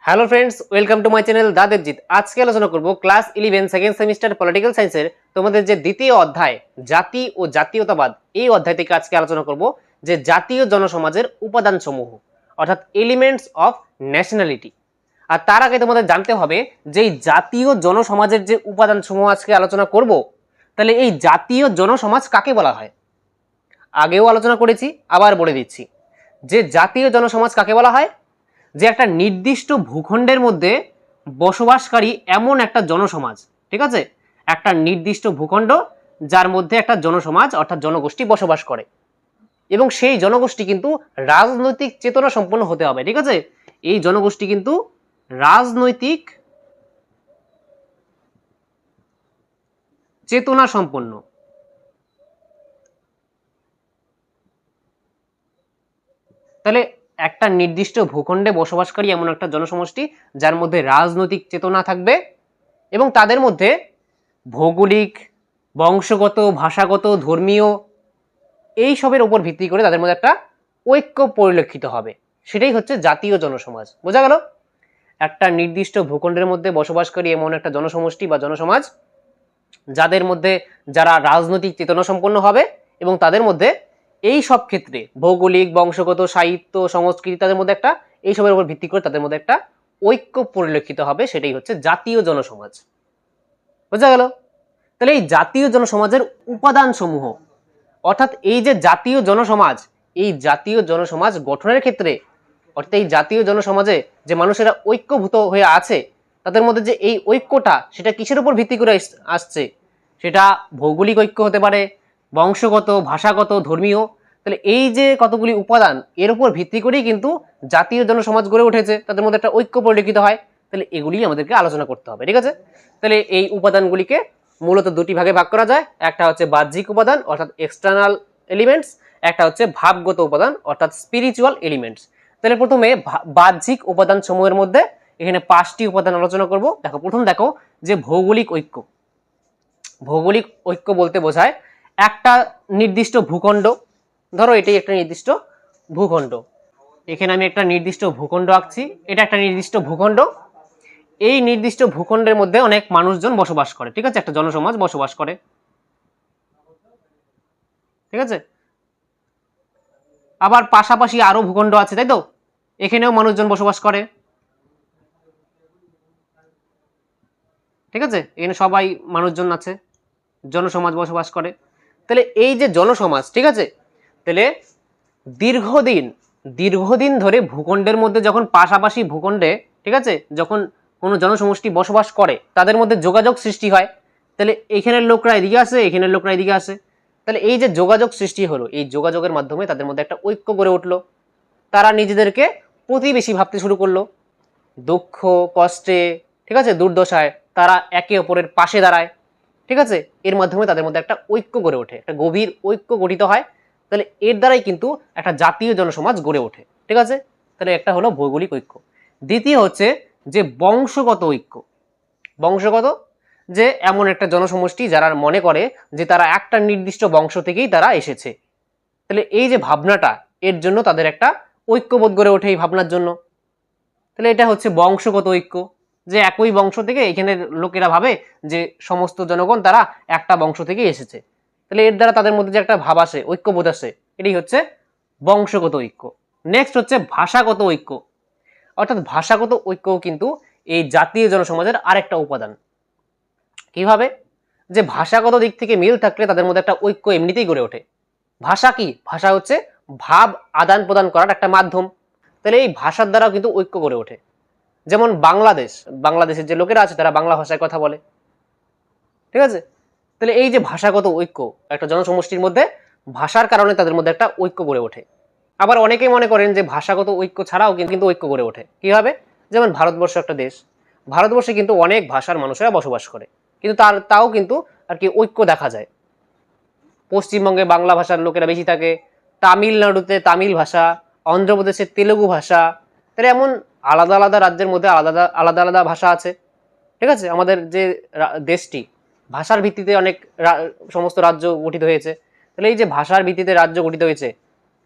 Hello friends, welcome to my channel দা দেবজিৎ। আজকে আলোচনা করব ক্লাস 11 সেকেন্ড সেমিস্টার পলিটিক্যাল সায়েন্সের তোমাদের যে দ্বিতীয় অধ্যায় জাতি ও জাতীয়তাবাদ, এই অধ্যায় থেকে আজকে আলোচনা করব যে জাতীয় জনসমাজের উপাদানসমূহ, অর্থাৎ এলিমেন্টস অফ ন্যাশনালিটি। আর তার আগে তোমাদের জানতে হবে যে এই জাতীয় জনসমাজের যে উপাদানসমূহ আজকে আলোচনা করব, তাহলে এই জাতীয় জনসমাজ কাকে বলা হয়? আগেও আলোচনা করেছি, আবার বলে দিচ্ছি যে জাতীয় জনসমাজ কাকে বলা হয়। যে একটা নির্দিষ্ট ভূখণ্ডের মধ্যে বসবাসকারী এমন একটা জনসমাজ, ঠিক আছে, একটা নির্দিষ্ট ভূখণ্ড যার মধ্যে একটা জনসমাজ অর্থাৎ জনগোষ্ঠী বসবাস করে, এবং সেই জনগোষ্ঠী কিন্তু রাজনৈতিক চেতনা সম্পন্ন হতে হবে। ঠিক আছে, এই জনগোষ্ঠী কিন্তু রাজনৈতিক চেতনা সম্পন্ন। তাহলে একটা নির্দিষ্ট ভূখণ্ডে বসবাসকারী এমন একটা জনসমষ্টি যার মধ্যে রাজনৈতিক চেতনা থাকবে, এবং তাদের মধ্যে ভৌগোলিক, বংশগত, ভাষাগত, ধর্মীয় এই সবের উপর ভিত্তি করে তাদের মধ্যে একটা ঐক্য পরিলক্ষিত হবে। সেটাই হচ্ছে জাতীয় জনসমাজ। বোঝা গেল? একটা নির্দিষ্ট ভূখণ্ডের মধ্যে বসবাসকারী এমন একটা জনসমষ্টি বা জনসমাজ যাদের মধ্যে যারা রাজনৈতিক চেতনা সম্পন্ন হবে, এবং তাদের মধ্যে এই সব ক্ষেত্রে ভৌগোলিক, বংশগত, সাহিত্য, সংস্কৃতি, তাদের মধ্যে একটা এই সবের উপর ভিত্তি করে তাদের মধ্যে একটা ঐক্য পরিলক্ষিত হবে। সেটাই হচ্ছে জাতীয় জনসমাজ। বোঝা গেল? তাহলে এই জাতীয় জনসমাজের উপাদান সমূহ, অর্থাৎ এই যে জাতীয় জনসমাজ, এই জাতীয় জনসমাজ গঠনের ক্ষেত্রে, অর্থাৎ এই জাতীয় জনসমাজে যে মানুষেরা ঐক্যভূত হয়ে আছে, তাদের মধ্যে যে এই ঐক্যটা, সেটা কিসের উপর ভিত্তি করে আসছে? সেটা ভৌগোলিক ঐক্য হতে পারে, বংশগত, ভাষাগত, ধর্মীয়। তাহলে এই যে কতগুলি উপাদান, এর উপর ভিত্তি করেই কিন্তু জাতীয় জনসমাজ গড়ে উঠেছে, তাদের মধ্যে একটা ঐক্য পরিলক্ষিত হয়। তাহলে এগুলি আমাদেরকে আলোচনা করতে হবে। ঠিক আছে, তাহলে এই উপাদানগুলিকে মূলত দুটি ভাগে ভাগ করা যায়। একটা হচ্ছে বাহ্যিক উপাদান অর্থাৎ এক্সটার্নাল এলিমেন্টস, একটা হচ্ছে ভাবগত উপাদান অর্থাৎ স্পিরিচুয়াল এলিমেন্টস। তাহলে প্রথমে বাহ্যিক উপাদান সমূহের মধ্যে এখানে 5টি উপাদান আলোচনা করব। দেখো, প্রথম দেখো যে ভৌগোলিক ঐক্য। ভৌগোলিক ঐক্য বলতে বোঝায় একটা নির্দিষ্ট ভূখণ্ড, ধরো এটাই একটা নির্দিষ্ট ভূখণ্ড, এখানে আমি একটা নির্দিষ্ট ভূখণ্ড আঁকছি, এটা একটা নির্দিষ্ট ভূখণ্ড। এই নির্দিষ্ট ভূখণ্ডের মধ্যে অনেক মানুষজন বসবাস করে, ঠিক আছে, একটা জনসমাজ বসবাস করে। ঠিক আছে, আবার পাশাপাশি আরো ভূখণ্ড আছে, তাই তো, এখানেও মানুষজন বসবাস করে। ঠিক আছে, এখানে সবাই মানুষজন আছে, জনসমাজ বসবাস করে। তাহলে এই যে জনসমাজ, ঠিক আছে, তাহলে দীর্ঘদিন ধরে ভূখণ্ডের মধ্যে যখন পাশাপাশি ভূখণ্ডে, ঠিক আছে, যখন কোনো জনসমষ্টি বসবাস করে, তাদের মধ্যে যোগাযোগ সৃষ্টি হয়। তাহলে এখানের লোকরা এদিকে আসে, এখানের লোকরা এদিকে আসে। তাহলে এই যে যোগাযোগ সৃষ্টি হলো, এই যোগাযোগের মাধ্যমে তাদের মধ্যে একটা ঐক্য গড়ে উঠলো। তারা নিজেদেরকে প্রতিবেশী ভাবতে শুরু করলো। দুঃখ কষ্টে, ঠিক আছে, দুর্দশায় তারা একে অপরের পাশে দাঁড়ায়। ঠিক আছে, এর মাধ্যমে তাদের মধ্যে একটা ঐক্য গড়ে ওঠে, একটা গভীর ঐক্য গঠিত হয়। তাহলে এর দ্বারাই কিন্তু একটা জাতীয় জনসমাজ গড়ে ওঠে। ঠিক আছে, তাহলে একটা হলো ভৌগোলিক ঐক্য। দ্বিতীয় হচ্ছে যে বংশগত ঐক্য। বংশগত, যে এমন একটা জনসমষ্টি যারা মনে করে যে তারা একটা নির্দিষ্ট বংশ থেকেই তারা এসেছে। তাহলে এই যে ভাবনাটা, এর জন্য তাদের একটা ঐক্যবোধ গড়ে ওঠে এই ভাবনার জন্য। তাহলে এটা হচ্ছে বংশগত ঐক্য, যে একই বংশ থেকে এখানের লোকেরা ভাবে যে সমস্ত জনগণ তারা একটা বংশ থেকে এসেছে। তাহলে এর দ্বারা তাদের মধ্যে যে একটা ভাব আসে, ঐক্যবোধ আসে, এটাই হচ্ছে বংশগত ঐক্য। নেক্সট হচ্ছে ভাষাগত ঐক্য। অর্থাৎ ভাষাগত ঐক্য কিন্তু এই জাতীয় জনসমাজের আরেকটা উপাদান। কিভাবে? যে ভাষাগত দিক থেকে মিল থাকলে তাদের মধ্যে একটা ঐক্য এমনিতেই গড়ে ওঠে। ভাষা কি? ভাষা হচ্ছে ভাব আদান প্রদান করার একটা মাধ্যম। তাহলে এই ভাষার দ্বারাও কিন্তু ঐক্য গড়ে ওঠে। যেমন বাংলাদেশের যে লোকেরা আছে তারা বাংলা ভাষায় কথা বলে। ঠিক আছে, তাহলে এই যে ভাষাগত ঐক্য, একটা জনসমষ্টির মধ্যে ভাষার কারণে তাদের মধ্যে একটা ঐক্য গড়ে ওঠে। আবার অনেকেই মনে করেন যে ভাষাগত ঐক্য ছাড়াও কিন্তু ঐক্য গড়ে ওঠে। কিভাবে? যেমন ভারতবর্ষ একটা দেশ, ভারতবর্ষে কিন্তু অনেক ভাষার মানুষেরা বসবাস করে, কিন্তু তাও কিন্তু আর কি ঐক্য দেখা যায়। পশ্চিমবঙ্গে বাংলা ভাষার লোকেরা বেশি থাকে, তামিলনাড়ুতে তামিল ভাষা, অন্ধ্রপ্রদেশে তেলেগু ভাষা। তাহলে এমন আলাদা আলাদা রাজ্যের মধ্যে আলাদা আলাদা আলাদা ভাষা আছে। ঠিক আছে, আমাদের যে দেশটি ভাষার ভিত্তিতে অনেক সমস্ত রাজ্য গঠিত হয়েছে। তাহলে এই যে ভাষার ভিত্তিতে রাজ্য গঠিত হয়েছে,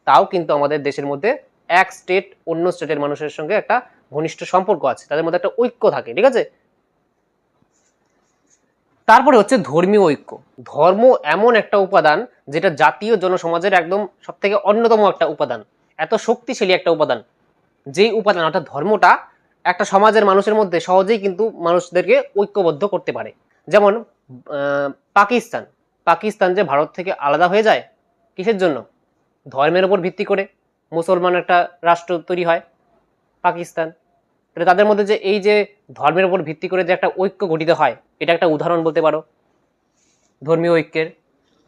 তাও কিন্তু আমাদের দেশের মধ্যে এক স্টেট অন্য স্টেটের মানুষের সঙ্গে একটা ঘনিষ্ঠ সম্পর্ক আছে, তাদের মধ্যে একটা ঐক্য থাকে, ঠিক আছে। তারপরে হচ্ছে ধর্মীয় ঐক্য। ধর্ম এমন একটা উপাদান যেটা জাতীয় জনসমাজের একদম সব থেকে অন্যতম একটা উপাদান, এত শক্তিশালী একটা উপাদান, যেই উপাদান অর্থাৎ ধর্মটা একটা সমাজের মানুষের মধ্যে সহজেই কিন্তু মানুষদেরকে ঐক্যবদ্ধ করতে পারে। যেমন পাকিস্তান পাকিস্তান যে ভারত থেকে আলাদা হয়ে যায় কিসের জন্য? ধর্মের উপর ভিত্তি করে মুসলমান একটা রাষ্ট্র তৈরি হয় পাকিস্তান। তাহলে তাদের মধ্যে যে এই যে ধর্মের উপর ভিত্তি করে যে একটা ঐক্য গঠিত হয়, এটা একটা উদাহরণ বলতে পারো ধর্মীয় ঐক্যের।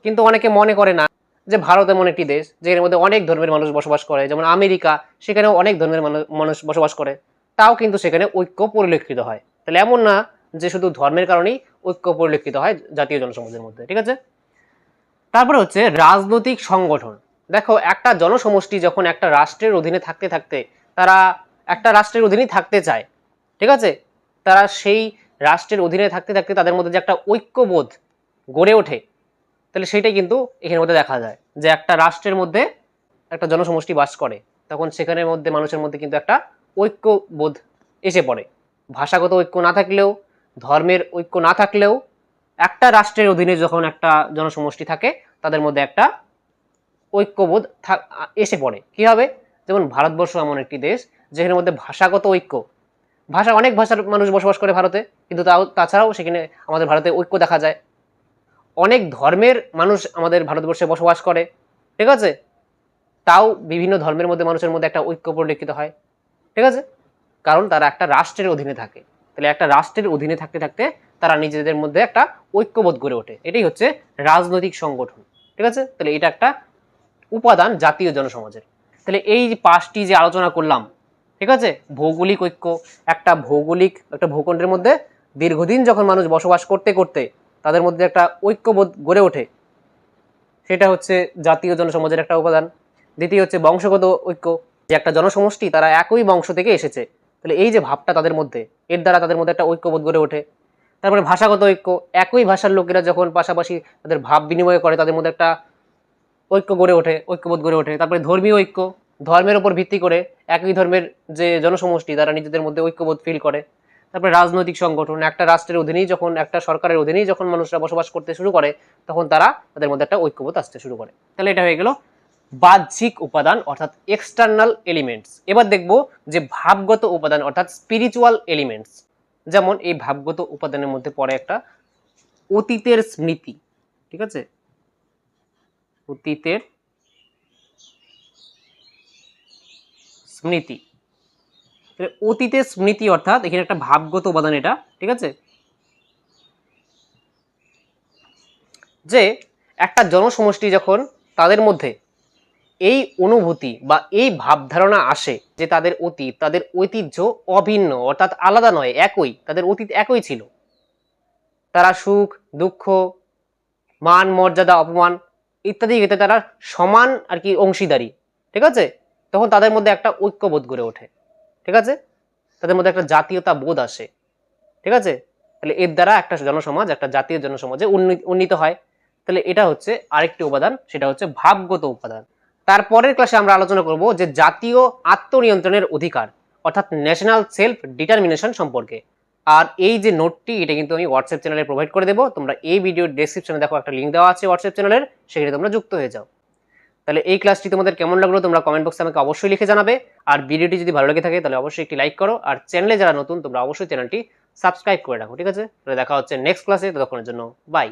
কিন্তু অনেকে মনে করে না যে ভারত এমন একটি দেশ যেখানের মধ্যে অনেক ধর্মের মানুষ বসবাস করে, যেমন আমেরিকা, সেখানেও অনেক ধর্মের মানুষ বসবাস করে, তাও কিন্তু সেখানে ঐক্য পরিলক্ষিত হয়। তাহলে এমন না যে শুধু ধর্মের কারণেই ঐক্য পরিলক্ষিত হয় জাতীয় জনসমাজের মধ্যে, ঠিক আছে। তারপরে হচ্ছে রাজনৈতিক সংগঠন। দেখো, একটা জনসমষ্টি যখন একটা রাষ্ট্রের অধীনে থাকতে থাকতে তারা একটা রাষ্ট্রের অধীনেই থাকতে চায়, ঠিক আছে, তারা সেই রাষ্ট্রের অধীনে থাকতে থাকতে তাদের মধ্যে যে একটা ঐক্যবোধ গড়ে ওঠে, তাহলে সেটাই কিন্তু এখানের মধ্যে দেখা যায় যে একটা রাষ্ট্রের মধ্যে একটা জনসমষ্টি বাস করে, তখন সেখানের মধ্যে মানুষের মধ্যে কিন্তু একটা ঐক্যবোধ এসে পড়ে। ভাষাগত ঐক্য না থাকলেও, ধর্মের ঐক্য না থাকলেও, একটা রাষ্ট্রের অধীনে যখন একটা জনসমষ্টি থাকে তাদের মধ্যে একটা ঐক্যবোধ এসে পড়ে। কি হবে? যেমন ভারতবর্ষ এমন একটি দেশ যেখানের মধ্যে ভাষাগত ঐক্য, অনেক ভাষার মানুষ বসবাস করে ভারতে, কিন্তু তাছাড়াও সেখানে আমাদের ভারতে ঐক্য দেখা যায়। অনেক ধর্মের মানুষ আমাদের ভারতবর্ষে বসবাস করে, ঠিক আছে, তাও বিভিন্ন ধর্মের মধ্যে মানুষের মধ্যে একটা ঐক্য পরিলক্ষিত হয়, ঠিক আছে, কারণ তারা একটা রাষ্ট্রের অধীনে থাকে। তাহলে একটা রাষ্ট্রের অধীনে থাকতে থাকতে তারা নিজেদের মধ্যে একটা ঐক্যবোধ গড়ে ওঠে, এটাই হচ্ছে রাজনৈতিক সংগঠন, ঠিক আছে। তাহলে এটা একটা উপাদান জাতীয় জনসমাজের। তাহলে এই যে 5টি যে আলোচনা করলাম, ঠিক আছে, ভৌগোলিক ঐক্য, একটা ভূখণ্ডের মধ্যে দীর্ঘদিন যখন মানুষ বসবাস করতে করতে তাদের মধ্যে একটা ঐক্যবোধ গড়ে ওঠে, সেটা হচ্ছে জাতীয় জনসমাজের একটা উপাদান। দ্বিতীয় হচ্ছে বংশগত ঐক্য, যে একটা জনসমষ্টি তারা একই বংশ থেকে এসেছে, তাহলে এই যে ভাবটা তাদের মধ্যে, এর দ্বারা তাদের মধ্যে একটা ঐক্যবোধ গড়ে ওঠে। তারপরে ভাষাগত ঐক্য, একই ভাষার লোকেরা যখন পাশাপাশি তাদের ভাব বিনিময় করে তাদের মধ্যে একটা ঐক্যবোধ গড়ে ওঠে। তারপরে ধর্মীয় ঐক্য, ধর্মের উপর ভিত্তি করে একই ধর্মের যে জনসমষ্টি তারা নিজেদের মধ্যে ঐক্যবোধ ফিল করে। তারপরে রাজনৈতিক সংগঠন, একটা রাষ্ট্রের অধীনেই যখন, একটা সরকারের অধীনেই যখন মানুষরা বসবাস করতে শুরু করে, তখন তারা তাদের মধ্যে একটা ঐক্যবোধ আসতে শুরু করে। তাহলে এটা হয়ে গেল বাহ্যিক উপাদান অর্থাৎ এক্সটার্নাল এলিমেন্টস। এবার দেখব যে ভাবগত উপাদান অর্থাৎ স্পিরিচুয়াল এলিমেন্টস। যেমন এই ভাবগত উপাদানের মধ্যে পড়ে একটা অতীতের স্মৃতি, ঠিক আছে, অতীতের স্মৃতি। অতীতের স্মৃতি অর্থাৎ এখানে একটা ভাবগত উপাদান এটা, ঠিক আছে, যে একটা জনসমষ্টি যখন তাদের মধ্যে এই অনুভূতি বা এই ভাবধারণা আসে যে তাদের অতীত, তাদের ঐতিহ্য অভিন্ন অর্থাৎ আলাদা নয়, একই, তাদের অতীত একই ছিল, তারা সুখ দুঃখ, মান মর্যাদা অপমান ইত্যাদি ক্ষেত্রে তারা সমান আর কি অংশীদারি, ঠিক আছে, তখন তাদের মধ্যে একটা ঐক্যবোধ গড়ে ওঠে, ঠিক আছে, তাদের মধ্যে একটা জাতীয়তা বোধ আসে, ঠিক আছে। তাহলে এর দ্বারা একটা জনসমাজ, একটা জাতীয় জনসমাজে উন্নীত হয়। তাহলে এটা হচ্ছে আরেকটি উপাদান, সেটা হচ্ছে ভাবগত উপাদান। তারপরের ক্লাসে আমরা আলোচনা করব যে জাতীয় আত্মনিয়ন্ত্রণের অধিকার অর্থাৎ ন্যাশনাল সেলফ ডিটারমিনেশন সম্পর্কে। আর এই যে নোটটি, এটা কিন্তু আমি হোয়াটসঅ্যাপ চ্যানেলে প্রোভাইড করে দেবো, তোমরা এই ভিডিওর ডেসক্রিপশনে দেখো একটা লিঙ্ক দেওয়া আছে হোয়াটসঅ্যাপ চ্যানেলের, সেখানে তোমরা যুক্ত হয়ে যাও। তাহলে এই ক্লাসটি তোমাদের কেমন লাগলো তোমরা কমেন্ট বক্সে আমাকে অবশ্যই লিখে জানাবে। আর ভিডিওটি যদি ভালো লেগে থাকে তাহলে অবশ্যই একটি লাইক করো, আর চ্যানেলে যারা নতুন তোমরা অবশ্যই চ্যানেলটি সাবস্ক্রাইব করে রাখো, ঠিক আছে। তাহলে দেখা হচ্ছে নেক্সট ক্লাসে, ততক্ষণের জন্য বাই।